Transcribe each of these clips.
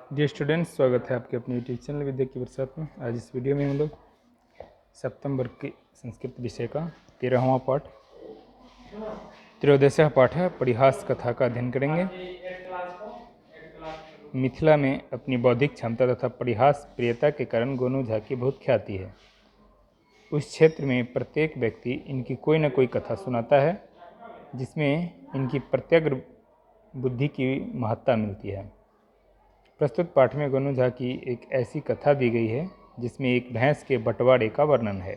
Dear students, स्वागत है आपके अपने यूट्यूब चैनल विद्या की बरसात में। आज इस वीडियो में हम लोग सप्तम वर्ग के संस्कृत विषय का 13वां पाठ, त्रयोदशः पाठ है परिहास कथा का अध्ययन करेंगे। मिथिला में अपनी बौद्धिक क्षमता तथा परिहास प्रियता के कारण गोनू झा की बहुत ख्याति है। उस क्षेत्र में प्रत्येक व्यक्ति इनकी कोई न कोई कथा सुनाता है जिसमें इनकी प्रत्यग्र बुद्धि की महत्ता मिलती है। प्रस्तुत पाठ में गोनू झा की एक ऐसी कथा दी गई है जिसमें एक भैंस के बंटवारे का वर्णन है।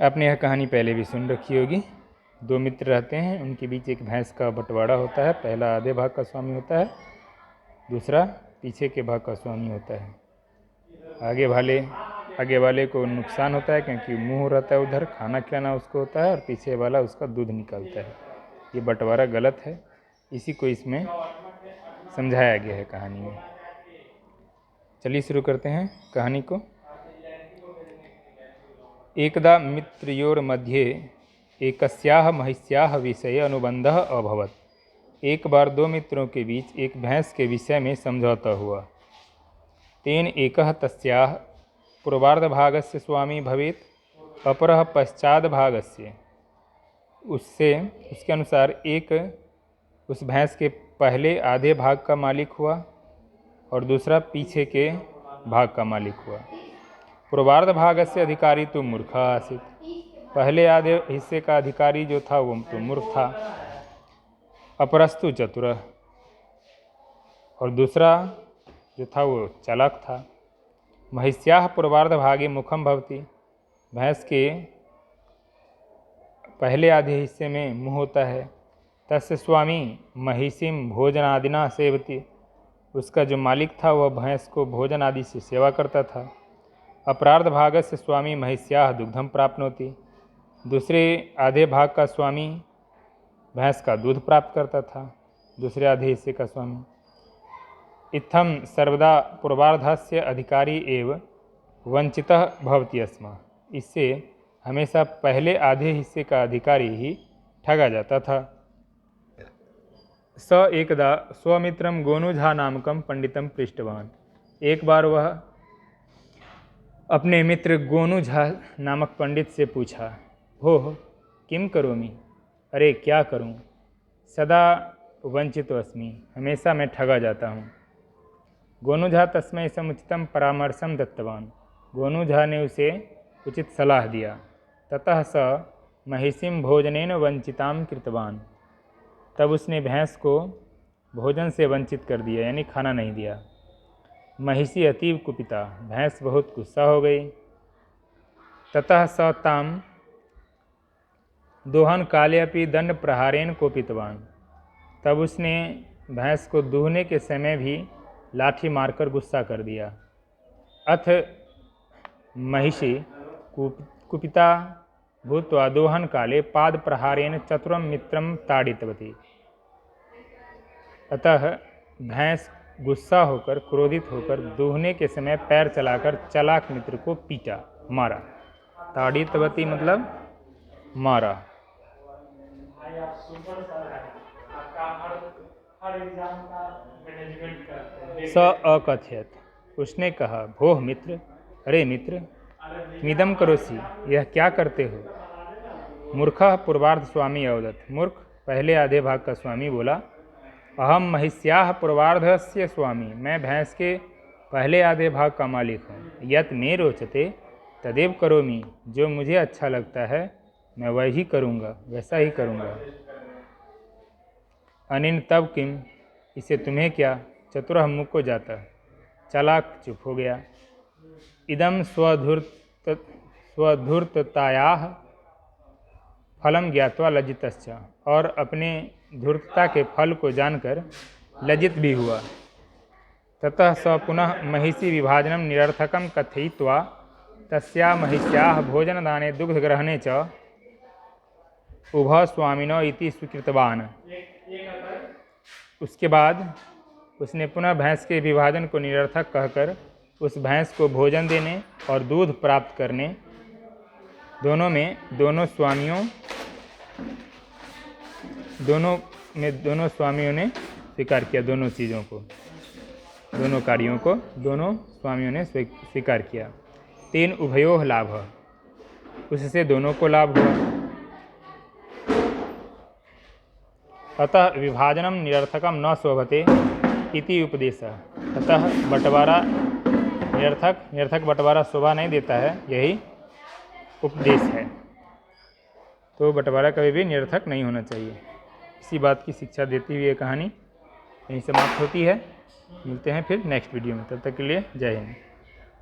आपने यह कहानी पहले भी सुन रखी होगी। दो मित्र रहते हैं, उनके बीच एक भैंस का बंटवारा होता है। पहला आधे भाग का स्वामी होता है, दूसरा पीछे के भाग का स्वामी होता है। आगे वाले को नुकसान होता है क्योंकि मुंह रहता है उधर, खाना खिलाना उसको होता है और पीछे वाला उसका दूध निकालता है। ये बंटवारा गलत है, इसी को इसमें समझाया गया है कहानी में। चलिए शुरू करते हैं कहानी को। एकदा मित्रयोर मध्ये एकस्याः महिष्याः विषये अनुबंधः अभवत्। एक बार दो मित्रों के बीच एक भैंस के विषय में समझौता हुआ। तेन एकः तस्याः पूर्वार्धभागस्य स्वामी भवेत् अपरः पश्चाद्भागस्य। उसके अनुसार एक उस भैंस के पहले आधे भाग का मालिक हुआ और दूसरा पीछे के भाग का मालिक हुआ। पूर्वार्ध भाग से अधिकारी तो मूर्ख आसित। पहले आधे हिस्से का अधिकारी जो था वो तो मूर्ख था। अपरस्तु चतुर, और दूसरा जो था वो चालाक था। महिष्याः पूर्वार्ध भागे मुखम भवति। भैंस के पहले आधे हिस्से में मुंह होता है। तस्य स्वामी महिषीम भोजनादिना सेवति। उसका जो मालिक था वह भैंस को भोजन आदि से सेवा करता था। अपरार्ध भाग से स्वामी महिष्याः दुग्धम प्राप्नोति। दूसरे आधे भाग का स्वामी भैंस का दूध प्राप्त करता था, दूसरे आधे हिस्से का स्वामी। इत्थम सर्वदा पूर्वार्धस्य अधिकारी एव वंचितः भवति स्म। इससे हमेशा पहले आधे हिस्से का अधिकारी ही ठगा जाता था। स एकदा स्वमित्रं गोनू झा नामकं पंडितं पृष्टवान्। एक बार वह अपने मित्र गोनू झा नामक पंडित से पूछा, भोः किं करोमि? अरे क्या करूं? सदा वंचितोऽस्मि, हमेशा मैं ठगा जाता हूं। गोनू झा तस्मै समुचितं परामर्शं दत्तवान्। गोनू झा ने उसे उचित सलाह दिया। ततः स महिषीं भोजनेन वंचितां कृतवान्। तब उसने भैंस को भोजन से वंचित कर दिया, यानी खाना नहीं दिया। महिषी अतीव कुपिता, भैंस बहुत गुस्सा हो गई। ततः स ताम दोहन काले अपि दंड प्रहारेण कोपितवान। तब उसने भैंस को दूहने के समय भी लाठी मारकर गुस्सा कर दिया। अथ महिषी कुपिता भूत्वा दोहन काले पाद प्रहारेण चतुरं मित्रं ताड़ितवती। अतः भैंस गुस्सा होकर, क्रोधित होकर दूहने के समय पैर चलाकर चालाक मित्र को पीटा, मारा। ताड़ितवती मतलब मारा। स अकथयत, उसने कहा, भोः मित्र, अरे मित्र, मिदम करोसि, यह क्या करते हो? मूर्खः पूर्वार्ध स्वामी अवदत्। मूर्ख पहले आधे भाग का स्वामी बोला, अहम महिष्याः पूर्वार्धस्य स्वामी, मैं भैंस के पहले आधे भाग का मालिक हूँ। यत् मे रोचते तदेव करोमि, जो मुझे अच्छा लगता है मैं वही करूँगा, वैसा ही करूँगा। अनिन तब किम, इसे तुम्हें क्या? चतुरः मुक्को जाता, चालाक चुप हो गया। इदम स्वधूर्ततायाः फलम ज्ञात्वा लज्जितश्च, और अपने धूर्तता के फल को जानकर लज्जित भी हुआ। ततः स पुनः महिषी विभाजनं निरर्थकं कथयित्वा तस्या महिष्याः भोजनदाने दुग्धग्रहणे च उभः स्वामिनो इति स्वीकृतवान्। उसके बाद उसने पुनः भैंस के विभाजन को निरर्थक कहकर उस भैंस को भोजन देने और दूध प्राप्त करने दोनों स्वामियों ने स्वीकार किया, दोनों चीज़ों को। दोनों कार्यों को दोनों स्वामियों ने स्वीकार किया। तेन उभयोः लाभः, उससे दोनों को लाभ हुआ। अतः विभाजनम निरर्थकम न शोभते इति उपदेशः। अतः बंटवारा निरर्थक बंटवारा शोभा नहीं देता है, यही उपदेश है। तो बंटवारा कभी भी निरर्थक नहीं होना चाहिए। इसी बात की शिक्षा देती हुई ये कहानी यहीं समाप्त होती है। मिलते हैं फिर नेक्स्ट वीडियो में, तब तक के लिए जय हिंद।